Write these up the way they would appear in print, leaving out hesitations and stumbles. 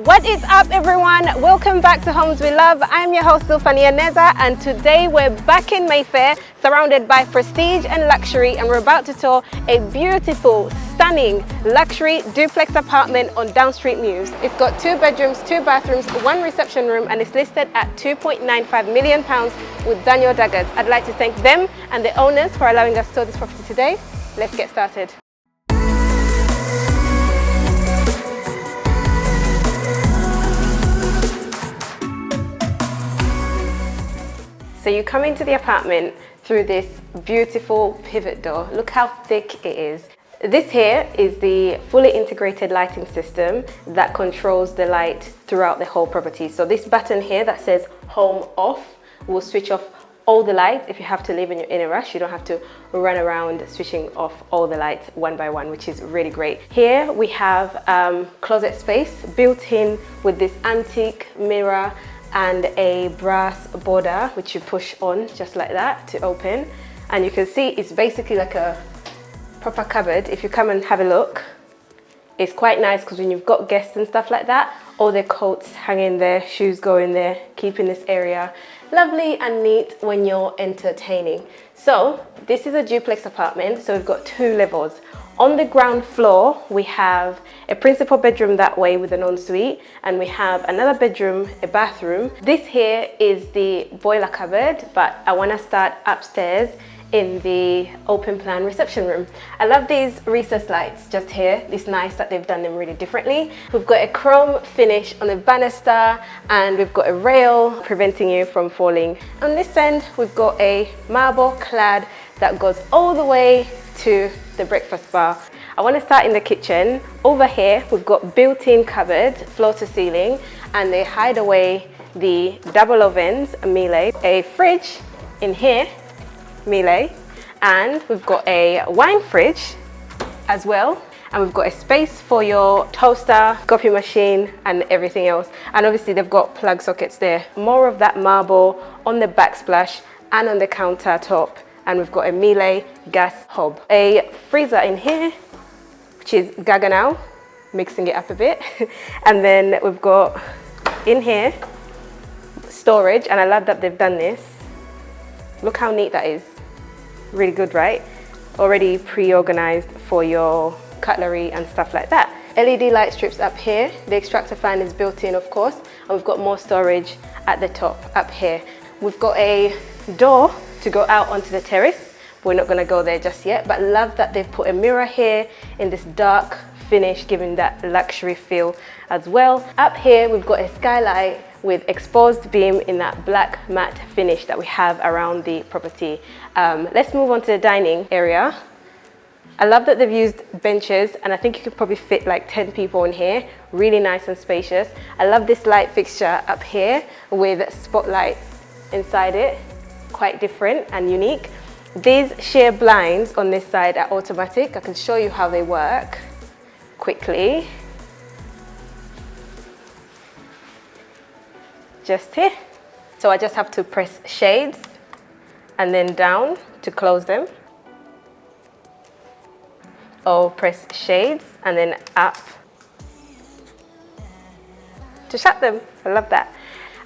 What is up, everyone? Welcome back to Homes We Love. I'm your host Zulfania Neza, and today we're back in Mayfair, surrounded by prestige and luxury, and we're about to tour a beautiful, stunning luxury duplex apartment on Down Street Mews. It's got 2 bedrooms, 2 bathrooms, 1 reception room, and it's listed at £2.95 million with Daniel Daggett. I'd like to thank them and the owners for allowing us to tour this property today. Let's get started. So you come into the apartment through this beautiful pivot door. Look how thick it is. This here is the fully integrated lighting system that controls the light throughout the whole property. So this button here that says home off will switch off all the lights. If you have to leave and you're in a rush, you don't have to run around switching off all the lights one by one, which is really great. Here we have closet space built in with this antique mirror and a brass border which you push on just like that to open, and you can see it's basically like a proper cupboard. If you come and have a look, it's quite nice because when you've got guests and stuff like that, all their coats hang in there, shoes go in there, keeping this area lovely and neat when you're entertaining. So this is a duplex apartment, so we've got 2 levels. On the ground floor, we have a principal bedroom that way with an ensuite, and we have another bedroom, a bathroom. This here is the boiler cupboard, but I want to start upstairs in the open plan reception room. I love these recessed lights just here. It's nice that they've done them really differently. We've got a chrome finish on the banister, and we've got a rail preventing you from falling. On this end, we've got a marble clad that goes all the way to the breakfast bar. I want to start in the kitchen. Over here, we've got built-in cupboard, floor to ceiling, and they hide away the double ovens, Miele, a fridge in here, Miele, and we've got a wine fridge as well, and we've got a space for your toaster, coffee machine, and everything else. And obviously they've got plug sockets there. More of that marble on the backsplash and on the countertop, and we've got a Miele gas hob. A freezer in here, which is Gaga now, mixing it up a bit. And then we've got in here storage, and I love that they've done this. Look how neat that is. Really good, right? Already pre-organized for your cutlery and stuff like that. LED light strips up here. The extractor fan is built in, of course, and we've got more storage at the top up here. We've got a door to go out onto the terrace. We're not going to go there just yet, but love that they've put a mirror here in this dark finish, giving that luxury feel as well. Up here we've got a skylight with exposed beam in that black matte finish that we have around the property. Let's move on to the dining area. I love that they've used benches, and I think you could probably fit like 10 people in here. Really nice and spacious. I love this light fixture up here with spotlights inside it. Quite different and unique. These sheer blinds on this side are automatic. I can show you how they work quickly. Just here. So I just have to press shades and then down to close them, or press shades and then up to shut them. I love that.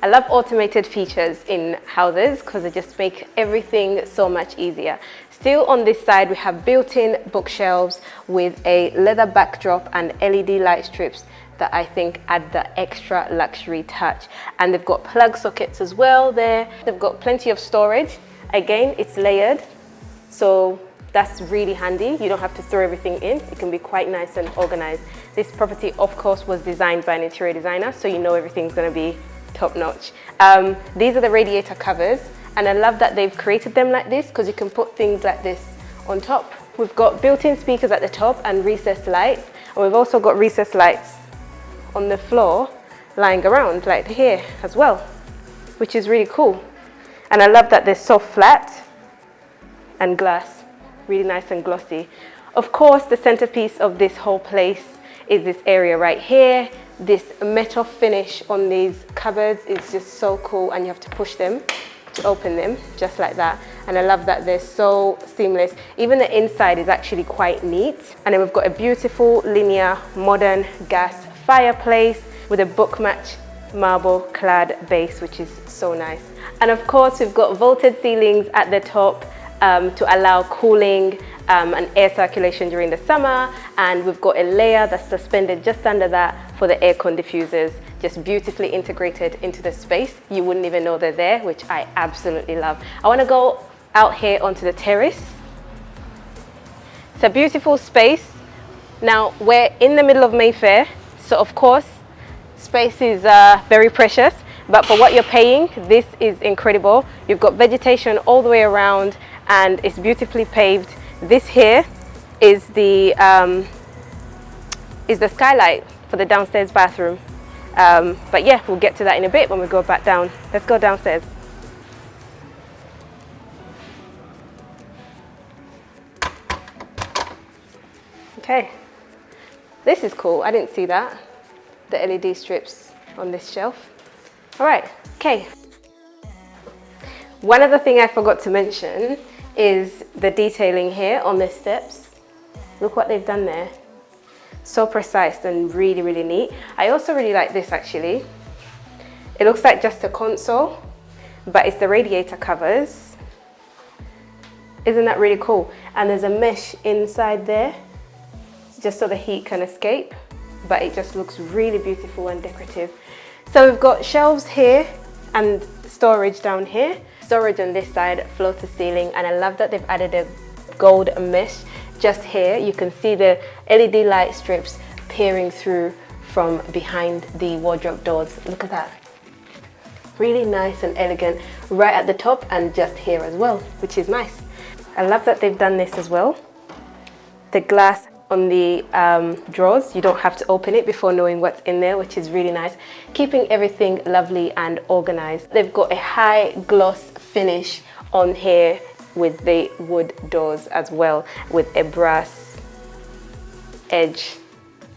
I love automated features in houses because they just make everything so much easier. Still on this side, we have built-in bookshelves with a leather backdrop and LED light strips that I think add the extra luxury touch. And they've got plug sockets as well there. They've got plenty of storage. Again, it's layered, so that's really handy. You don't have to throw everything in. It can be quite nice and organized. This property, of course, was designed by an interior designer, so you know everything's gonna be top notch. These are the radiator covers, and I love that they've created them like this because you can put things like this on top. We've got built-in speakers at the top and recessed lights, and we've also got recessed lights on the floor lying around like here as well, which is really cool. And I love that they're so flat and glass, really nice and glossy. Of course, the centerpiece of this whole place is this area right here. This metal finish on these cupboards is just so cool, and you have to push them to open them just like that. And I love that they're so seamless. Even the inside is actually quite neat. And then we've got a beautiful linear modern gas fireplace with a book match marble clad base, which is so nice. And of course, we've got vaulted ceilings at the top to allow cooling and air circulation during the summer. And we've got a layer that's suspended just under that for the air con diffusers, just beautifully integrated into the space. You wouldn't even know they're there, which I absolutely love. I want to go out here onto the terrace. It's a beautiful space. Now, we're in the middle of Mayfair, so of course, space is very precious, but for what you're paying, this is incredible. You've got vegetation all the way around and it's beautifully paved. This here is the skylight for the downstairs bathroom. But yeah, we'll get to that in a bit when we go back down. Let's go downstairs. Okay, this is cool. I didn't see that. The LED strips on this shelf. All right, okay. One other thing I forgot to mention is the detailing here on the steps. Look what they've done there. So precise and really, really neat. I also really like this actually. It looks like just a console, but it's the radiator covers. Isn't that really cool? And there's a mesh inside there, just so the heat can escape, but it just looks really beautiful and decorative. So we've got shelves here and storage down here. Storage on this side, floor to ceiling, and I love that they've added a gold mesh just here. You can see the LED light strips peering through from behind the wardrobe doors. Look at that. Really nice and elegant right at the top and just here as well, which is nice. I love that they've done this as well. The glass on the drawers, you don't have to open it before knowing what's in there, which is really nice, keeping everything lovely and organized. They've got a high gloss finish on here with the wood doors as well, with a brass edge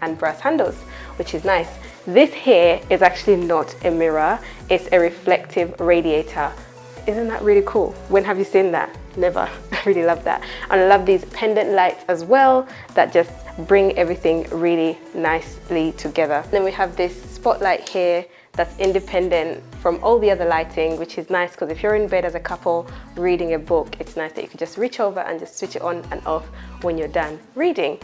and brass handles, which is nice. This here is actually not a mirror, it's a reflective radiator. Isn't that really cool? When have you seen that? Never. I really love that. And I love these pendant lights as well that just bring everything really nicely together. Then we have this spotlight here that's independent from all the other lighting, which is nice because if you're in bed as a couple reading a book, it's nice that you can just reach over and just switch it on and off when you're done reading.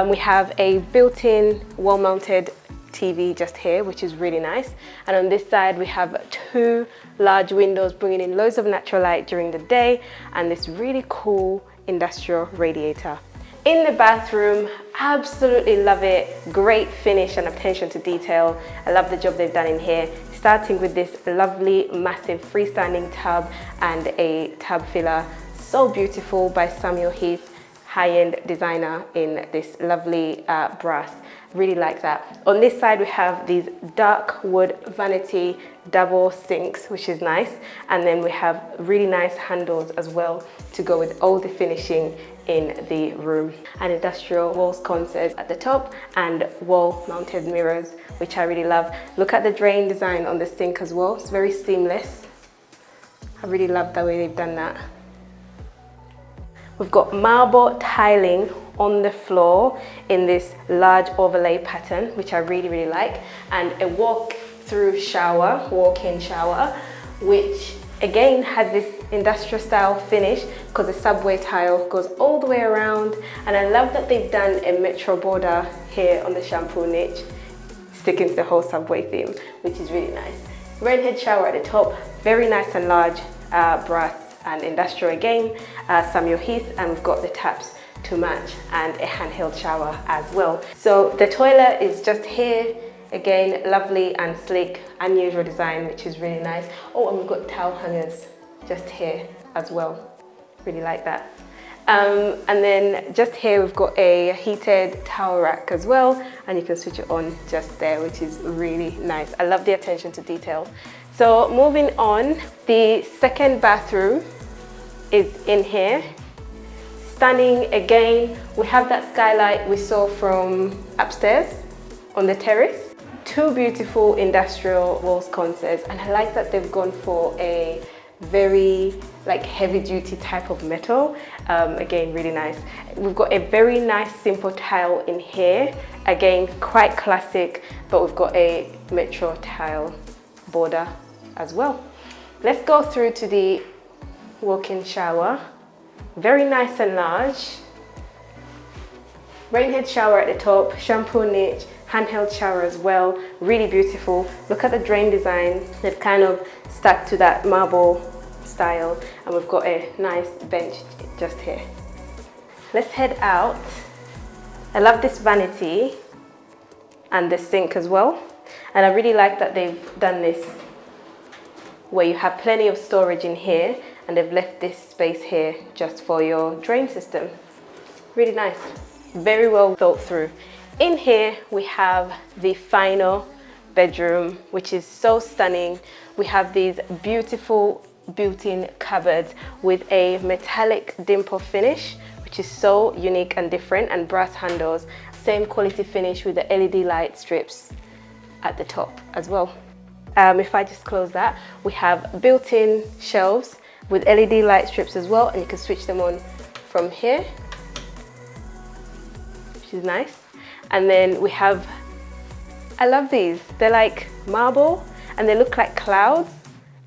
We have a built-in wall-mounted TV just here, which is really nice. And on this side we have two large windows bringing in loads of natural light during the day, and this really cool industrial radiator. In the bathroom, absolutely love it. Great finish and attention to detail. I love the job they've done in here, starting with this lovely massive freestanding tub and a tub filler. So beautiful, by Samuel Heath, high-end designer in this lovely brass. Really like that. On this side we have these dark wood vanity double sinks, which is nice, and then we have really nice handles as well to go with all the finishing in the room, and industrial wall sconces at the top and wall mounted mirrors, which I really love. Look at the drain design on the sink as well. It's very seamless. I really love the way they've done that. We've got marble tiling on the floor in this large overlay pattern, which I really, really like, and a walk-in shower, which again has this industrial style finish because the subway tile goes all the way around. And I love that they've done a metro border here on the shampoo niche, sticking to the whole subway theme, which is really nice. Rainhead shower at the top, very nice and large, brass and industrial again, Samuel Heath, and we've got the taps to match and a handheld shower as well. So the toilet is just here, again lovely and sleek, unusual design, which is really nice. Oh, and we've got towel hangers just here as well. Really like that. And then just here we've got a heated towel rack as well, and you can switch it on just there, which is really nice. I love the attention to detail. So moving on, the second bathroom is in here. Stunning again. We have that skylight we saw from upstairs on the terrace. Two beautiful industrial wall sconces, and I like that they've gone for a very like heavy duty type of metal. Again, really nice. We've got a very nice simple tile in here. Again, quite classic, but we've got a metro tile border as well. Let's go through to the walk-in shower. Very nice and large. Rainhead shower at the top, shampoo niche, handheld shower as well. Really beautiful. Look at the drain design. They've kind of stuck to that marble style, and we've got a nice bench just here. Let's head out. I love this vanity and the sink as well, and I really like that they've done this where you have plenty of storage in here, and they've left this space here just for your drain system. Really nice, very well thought through. In here we have the final bedroom, which is so stunning. We have these beautiful built-in cupboards with a metallic dimple finish, which is so unique and different, and brass handles. Same quality finish with the LED light strips at the top as well. If I just close that, we have built-in shelves with LED light strips as well, and you can switch them on from here, which is nice. And then we have, I love these, they're like marble and they look like clouds.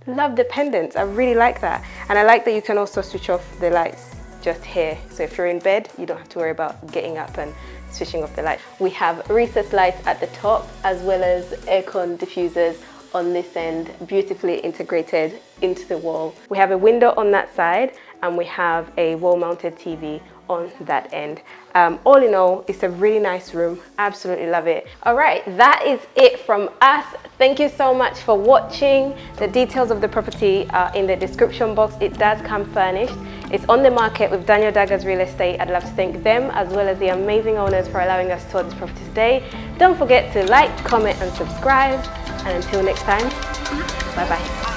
Love the pendants, I really like that. And I like that you can also switch off the lights just here. So if you're in bed, you don't have to worry about getting up and switching off the light. We have recessed lights at the top, as well as aircon diffusers on this end, beautifully integrated into the wall. We have a window on that side, and we have a wall-mounted TV on that end. All in all, it's a really nice room. Absolutely love it. All right, that is it from us. Thank you so much for watching. The details of the property are in the description box. It does come furnished. It's on the market with Daniel Daggers Real Estate. I'd love to thank them, as well as the amazing owners, for allowing us to tour this property today. Don't forget to like, comment and subscribe. And until next time, bye bye.